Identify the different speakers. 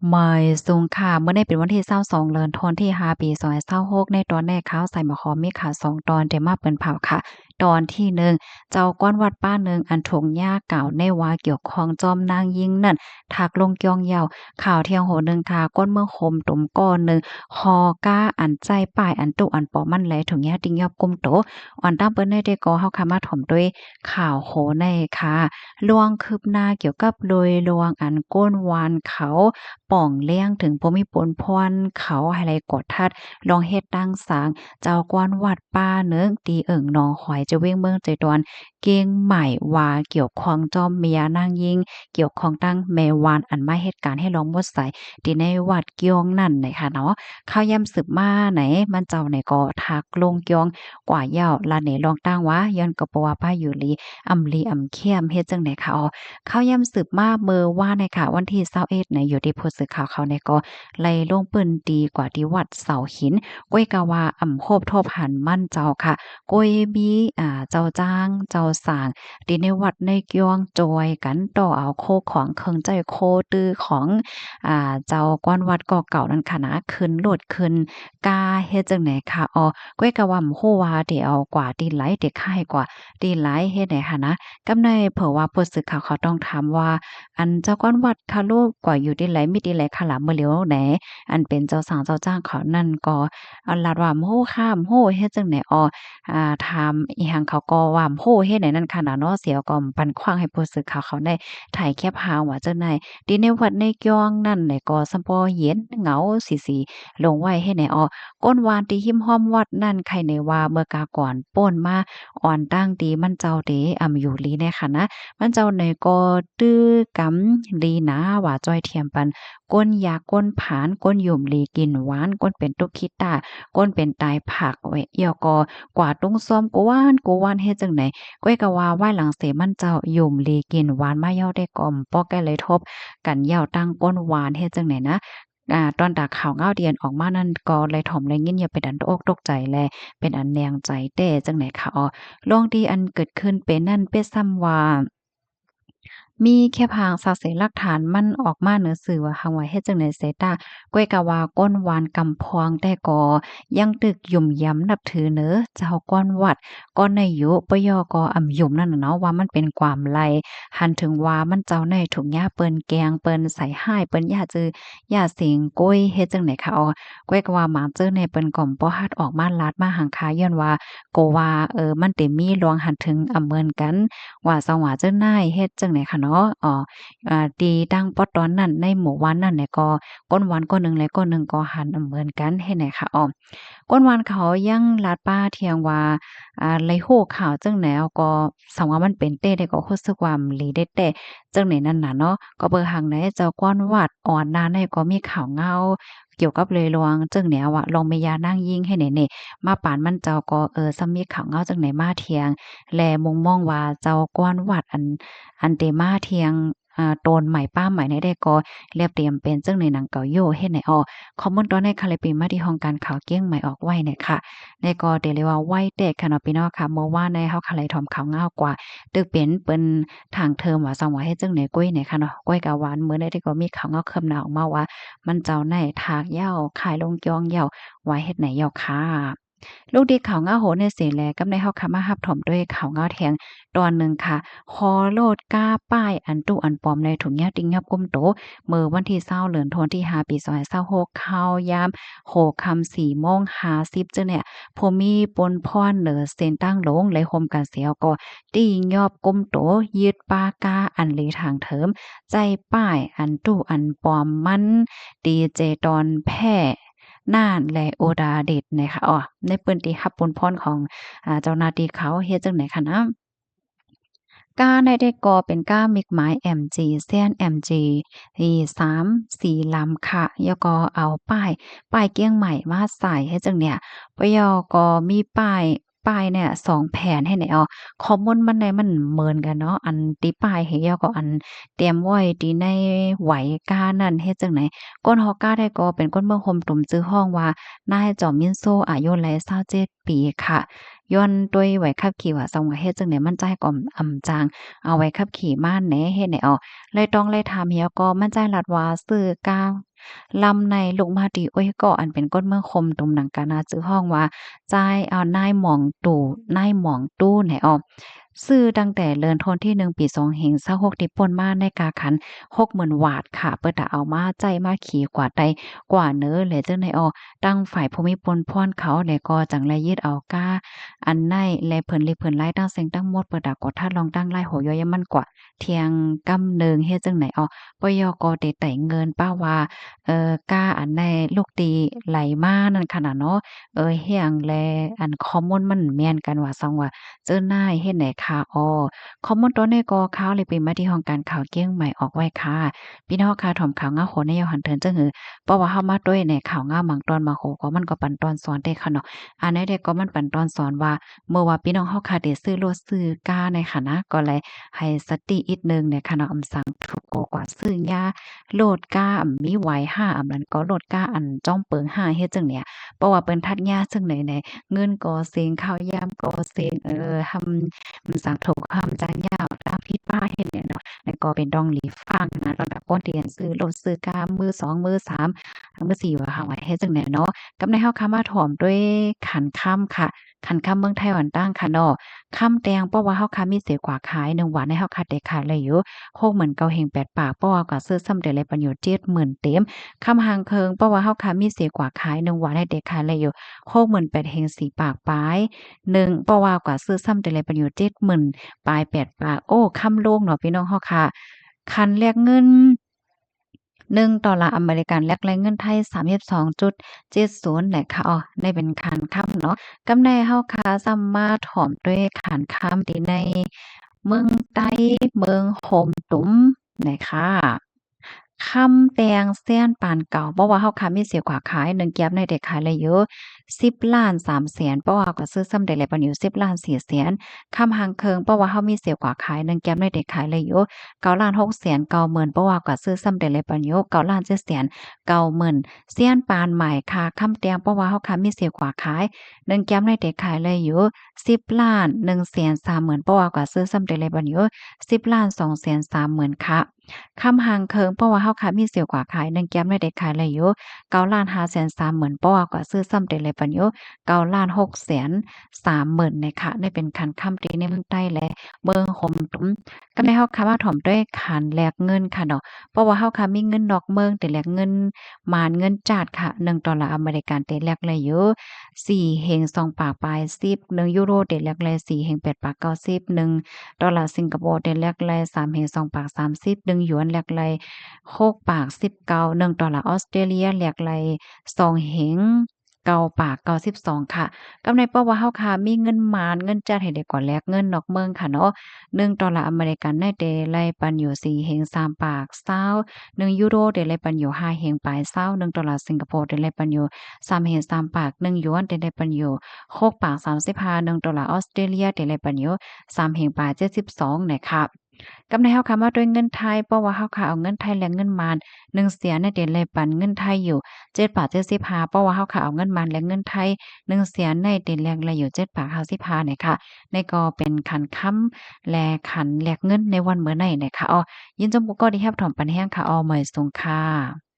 Speaker 1: ไม่สูงค่ะเมื่อได้เป็นวันที่22เดือนธันวาคมที่5ปี2026ในตอนแรกข่าวใส่หมอหอมมีข่าว2ตอนได้มาเปิ้นเผาค่ะตอนที่1เจ้าก้อนวัดป้าหนึ่งอันถงหญ้าเก่าในว่าเกี่ยวข้องจอมนางยิงนั่นทักลงยองยาวข่าวเที่ยงโหนึงค่ะก้นเมืองคมตุ่มก้อนหนึ่งฮอก้าอันใจป้ายอันตุอันปอมันไหลถงหญ้าติงยอบกุมโตอ่อนตามเปิ้นได้ก็เฮาค่ะมาถ่อมด้วยข่าวโหในค่ะลวงคืบหน้าเกี่ยวกับโดยลวงอันก้นวานเขาป่องเลี้ยงถึงบ่มีปนพรเขาให้ไลกดทัดลองเฮ็ดตั้งสางเจ้ากวนวัดป้าเนิงตีเอิ้งหนองหอยจะเว้งเมืองใจดอนเก้งใหม่ว่าเกี่ยวข้องจอมเมียนางยิงเกี่ยวข้องตั้งแม่วานอันมาเหตุการณ์ให้ลองหมดใส่ที่ในวัดเกียงนั่นน่ะค่ะเนาะข้าวยำสืบมาไหนมันเจ้าไหนก็ทักลงเกียงกว่าเหย้าลาเหนลองตั้งว่าย้อนก็บ่ว่าป้าอยู่ลีอำลีอำเข้มเฮ็ดจังได๋คะอ๋อข้าวยำสืบมาเมื่อวานเนี่ยค่ะวันที่21เนี่ยอยู่ที่ผู้สื่อข่าวเขาเนี่ยก็ไล่ลงปืนดีกว่าที่วัดเสาหินก้อยกะว่าอำโคบทบหันมั่นเจ้าค่ะก้อยมีเจ้าจ้างเจ้าสร้างที่ในวัดในเกียงจอยกันต่อเอาโคของเครื่องใจโคตื้อของเจ้ากวนวัดก่อเก่านั่นค่ะนะขึ้นโลดขึ้นกาเฮ็ดจังไหนค่ะอ๋อก้อยกะว่าฮู้ว่าเดี๋ยวเอากว่าที่ไหลเด็กค่ายกว่าที่ไหลเฮ็ดไหนค่ะนะกำในเผอว่าผู้สื่อข่าวเขาต้องถามว่าอันเจ้าก้อนวัดคาโลกว่าอยู่ที่ไหลมีที่ไหลค่ะล่ะเมื่อเหลียวแหนอันเป็นเจ้าสางเจ้าจ้างเขานั่นก็อันลาดว่าโอ้ค่ะโอ้เฮ็ดจังไหนอ๋อถามอีหังเขาก็ว่าโอ้เฮ็ดไหนนั่นค่ะนะเนาะเสียวก็ปันขว้างให้ผู้สื่อข่าวเขาได้ถ่ายแคปหาว่าจังได๋ที่ในวัดในเกียงนั่นแหละก็ซัมปอเย็นเหงาสิๆลงไว้เฮ็ดไหนอ๋อก้นวานที่หิมห้อมวัดนั่นใครในว่าเมื่อกาก่อนโป้นมาอ่อนตั้งดีมันเจ้าเดอยู่ลีแน่ค่ะนะมันเจ้าไหนก็ตื้อกำลีนะว่าจ้อยเทียมปันก้นยาก้นผานก้นหยุ่มลีกินหวานก้นเป็นตุกขี้ตาก้นเป็นตายผักไว้เอี่ยวก็กว่าตุ้งซ้อมกวานเฮ็ดจังไหนก้อยก็ว่าไหว้หลังเสมันเจ้าหยุ่มลีกินหวานมาเย้าได้ก่อมป้อแก้เลยทบกันเหย้าตั้งก้นหวานเฮ็ดจังไหนนะตอนตากข่าวเงาเดียนออกมานั่นก็เลยถ่อมเลยงิ้นอย่าเป็นอันตกตกใจแลเป็นอันแนงใจเต้จังไหนค่ะอ๋อลองที่อันเกิดขึ้นเป็นนั่นเป็นซ้ำว่ามีแค่พางสักเสหลักฐานมันออกมาเหนือสื่อว่าหังว่าเฮ็ดจั่งใดเสตาก้อยกะว่าก้นวานกำพองแต่ก็ยังตึกหยุ่มหยำนับถือเน้อเจ้าก้อนวัดก้อนนายยุปยก็อำหยุ่มนั่นน่ะเนาะว่ามันเป็นความไลหันถึงว่ามันเจ้าในถุงยาเปิ้นแกงเปิ้นใส่ห้ายเปิ้นยาจือยาสิงก้อยเฮ็ดจั่งใดคะอ๋อก้อยก็ว่าหมาเจอในเปิ้นก็บ่ฮัดออกมาลาดมาหังคาย้อนว่าก็ว่ามันเต็มีลวงหันถึงอำเมินกัน ว่าสว่าเจ้านายเฮ็ดจังได๋ค่ะเนาะตีตั้งปอตอนนั้นในหมู่วันนั้นเนี่ยก็ก้นวันก้นหนึ่งและก้นหนึ่งก็หันเหมือนกันเฮ็ดไหนค่ะอ้อก้นวันเขายังลาดป้าเทียงว่าไลโฮข่าวจังไหนเอาก็สังว่ามันเป็นเต้ได้ก็รู้สึกว่าหลีได้แต่จังไหนนั่นน่ะเนาะก็เบิ่งหังไหนเจ้าก้อนวัดอ่อนนาในก็มีข่าวเงาเกี่ยวกับเลยลวงจังแนวอะลองแม่ย่านางยิ่งให้แหน่ๆมาปานมันเจ้าก็ซ้ำมีข่าวเงาจังไหนมาเทียง แลมุงมองว่าเจ้าก้อนวัดอันเตมาเทียงโตนใหม่ป้าใหม่ในได้ก็เรียบเตรียมเป็นซึ่งในหนังเก่าโยเฮ็ดไหนอ้อคอมเมนต์ตอนในคาเลปีมาที่ห้องการข่าวเกี้ยงใหม่ออกไว้เนี่ยค่ะในก็เตเลยว่าไว้เด็กค่ะเนาะพี่น้องค่ะเมื่อวานในเฮาคาเลยถอมข่าวเงากว่าตึกเป็นเปิ้นทางเทิมว่าซังว่าเฮ็ดจังไหนกุ้ยเนี่ยค่ะเนาะกุ้ยกะหวานมื้อใดที่ก็มีข่าวเงาเคิมหน้าออกมาว่ามันเจ้าในทากเหย้าขายลงจองเหย้าไว้เฮ็ดไหนเหย้าค่ะลูกดีข่าวเงาโหนในเสแลกำในเฮาค่ะมารับถมด้วยข่าวเงาแทงตอนหนึ่งค่ะคอโลดก้าป้ายอันตุอันปลอมในถุงยาติงยับก้มโตเมื่อวันที่20เดือนธันวาคมที่5ปี2026ข่าวยามโหคำ4:50จ้ะเนี่ยผู้มีปนพรเหนือเส้นตั้งลงเลยโฮมกันเสียวก็ติงยอบก้มโตยึดปากกาอันเลทางเถิมใจป้ายอันตุอันปลอมมันดีเจตอนแพ้น่านและโอดาเดชนะคะอ๋อในปืนที่รับปนพรของเจ้าหน้าที่เขาเฮ็ดจังได๋คะนะก้าในได้ก่อเป็นก้ามิกหมาย MG เซียน MG อี3 4ลำค่ะแล้วก็เอาป้ายเกี้ยงใหม่มาใส่ให้จังเนี่ยปยก็มีป้ายเนี่ย2แผ่นให้แนวข้อมูลมันได้มันเหมือนกันเนาะอันที่ป้ายให้ยอก็อันเตรียมไว้ที่ในไหวก้านั่นเฮ็ดจังไหนก้นฮอกก้าได้ก็เป็นก้นเมืองโฮมตุ่มจื้อห้องว่านายจอมมินโซอายุไหล27ปีค่ะ ย้อนด้วยไว้ขับขี่ว่าสังว่าเฮ็ดจังได๋มันใจก็จางเอาไว้ขับขี่มาแหน่เฮ็ดให้ออเลยต้องเลยถามเฮียก็มั่นใจลัดว่าซื้อกลางลำในลูกมาดีโอ้ยก็อันเป็นก้นเมืองคมตุ่มหนังกานาจื้อห้องว่าจ่ายเอานายหม่องตู่นายหม่องตู้แหนออซื้อตั้งแต่เลินทนที่1ปี2526ที่ป่นมาในกาขัน60,000วาทค่ะเปิ้นน่ะเอามาใจมาขี่กว่าใดกว่าเน้อแหละจังได๋อ้อตั้งฝ่ายภูมิพลพรเขาแล้วก็จังไลยึดเอากาอันในและเพิ่นลิเพิ่นไล่ตั้งเสียงตั้งหมดเปิ้นน่ะก็ถ้าลองตั้งไล่โหย่อยมันกว่าเที่ยงกำเนิงเฮ็ดจังไหนอ้อปยก็ได้ไต่เงินป้าว่า กาอันในลูกตีไหลมานั่นขนาดเนาะเฮียงแลอันคอมมอนมันแม่นกันว่าซังว่าเจิ้นนายเฮ็ดไหนค่ะอ้อคอมมอนตัวนี้ก็ข่าวเลยเป็นมาที่ห้องการข่าวเกี้ยงใหม่ออกไว้ค่ะพี่น้องค่ะถ่อมข่าวงาโหในยอหันเทินจังหือเพราะว่าเฮามาด้วยในข่าวงาบางตอนมาโหก็มันก็ปันตอนสอนได้ค่ะเนาะอันไหนเด็กก็มันปันตอนสอนว่าเมื่อว่าพี่น้องเฮาค่ะได้ซื้อรถซื้อกาในค่ะนะก็เลยให้สติอีกนึงเนี่ยค่ะเนาะสั่งถูกกว่าซื้อยา โลดก้ามีไหวห้านั้นก็โลดก้าอันจ้องเปิงห้าเฮ็ดจังเนี่ยเพราะว่าเปิ้นทัดยาจังไหนแหน่เงินก็เซ็งข้าวยามก็เซ็งทำมันสังถูกคำจานยาวตามที่ป้าเฮ็ดเนี่ยเนาะแล้วก็เป็นดองหลีฟังนะระดับคนที่อันซื้อรถซื้อกามือ2มือ3มือ4ว่าค่ะว่าเฮ็ดจังไหนเนาะกับในเฮาคามาถ่อมด้วยขันค่ำค่ะขันค่ำเมืองไต้หวันตั้งค่ะเนาะค่ำแตงเพราะว่าเฮาคามีเสียกว่าขาย1วันให้เฮาคาได้ขายเลยอยู่ 60,000 9 8ปากเพราะว่าก็ซื้อซ้ำได้เลยประโยชน์70,000เต็มคำหางเคิงเพราะว่าเฮาค้ามีเสียกว่าขาย1วันให้เด็กขายเลยอยู่68,0004ปากปลาย1เพราะว่าก็ซื้อซ้ำได้เลยประโยชน์70,000ปลาย8ปากโอ้ค่ำโลกเนาะพี่น้องเฮาค่ะคันแลกเงิน$1อเมริกันแลกแลงเงินไทย32.70แหละค่ะอ้อได้เป็นคานค่ำเนาะกำไรเฮาค่ะซ้ำมาถ่อมด้วยขานค่ำที่ใน เมืองใต้เมืองโฮมตุ้มนะคะคำแตงเซียนปานเก่าเพราะว่าเฮาค้ามีเสียกว่าขาย1แก๊บในได้ขายเลยเยอะ10,300,000เพราะว่าก็ซื้อซ้ำได้หลายปานอยู่10,400,000คำหางเคิงเพราะว่าเฮามีเสียกว่าขาย1แก๊บในได้ขายเลยอยู่9,690,000เพราะว่าก็ซื้อซ้ำได้หลายปานอยู่9,790,000เซียนปานใหม่ค่ะคำแตงเพราะว่าเฮาค้ามีเสียกว่าขาย1แก๊บในได้ขายเลยอยู่10,130,000เพราะว่าก็ซื้อซ้ำได้หลายปานอยู่10,230,000ค่ะคำหางเคิงเพราะว่าเฮาค้ามีเสียวกว่าขาย1แก้มได้ขายเลยอยู่9,530,000เพราะว่าก็ซื้อซ้ำได้เลยปัญญู9,630,000เนี่ยค่ะได้เป็นคันค่ำตีในเมืองใต้และเมืองหมตุ้มก็ได้เฮาค้ามาถ่อมด้วยขันแลกเงินค่ะเนาะเพราะว่าเฮาค้ามีเงินนอกเมืองแต่แลกเงินมานเงินจาดค่ะ$1อเมริกันแต่แลกเลยอยู่4เฮง2ปากปลาย10 1ยูโรแต่แลกเลย4เฮง8ปาก90 $1สิงคโปร์ได้แลกไล3เฮง2ปาก30 1หยวนแลกไล6ปาก19 $1ออสเตรเลียแลกไล2เฮง9ปาก92ค่ะกำไรเพราะว่าเฮาค่ะมีเงินหมานเงินจัดให้ได้ก่อนแลกเงินนอกเมืองค่ะเนาะ$1อเมริกันได้แต่ไลปันอยู่4เฮง3ปาก20 1ยูโรได้ไลปันอยู่5เฮงปลาย20$สิงคโปร์ได้ไลปันอยู่3เฮง3ปาก1หยวนได้ไลปันอยู่6ปาก35 $1ออสเตรเลียได้ไลปันอยู่3เฮงปลาย72นะคะกำในเฮาค่ะมาด้วยเงินไทยเพราะว่าเฮาค่ะเอาเงินไทยและเงินมาน1เสียในเดือนเลยปันเงินไทยอยู่7บาท75เพราะว่าเฮาค่ะเอาเงินมานและเงินไทย1เสียในเดือนแรกเลยอยู่7บาท55เนี่ยค่ะนี่ก็เป็นขันค้ำและขันแลกเงินในวันมื้อไหนนะคะอ้อยินจมก็ได้รับถอมปันแห้งค่ะอ้อเหมยสูงค่ะ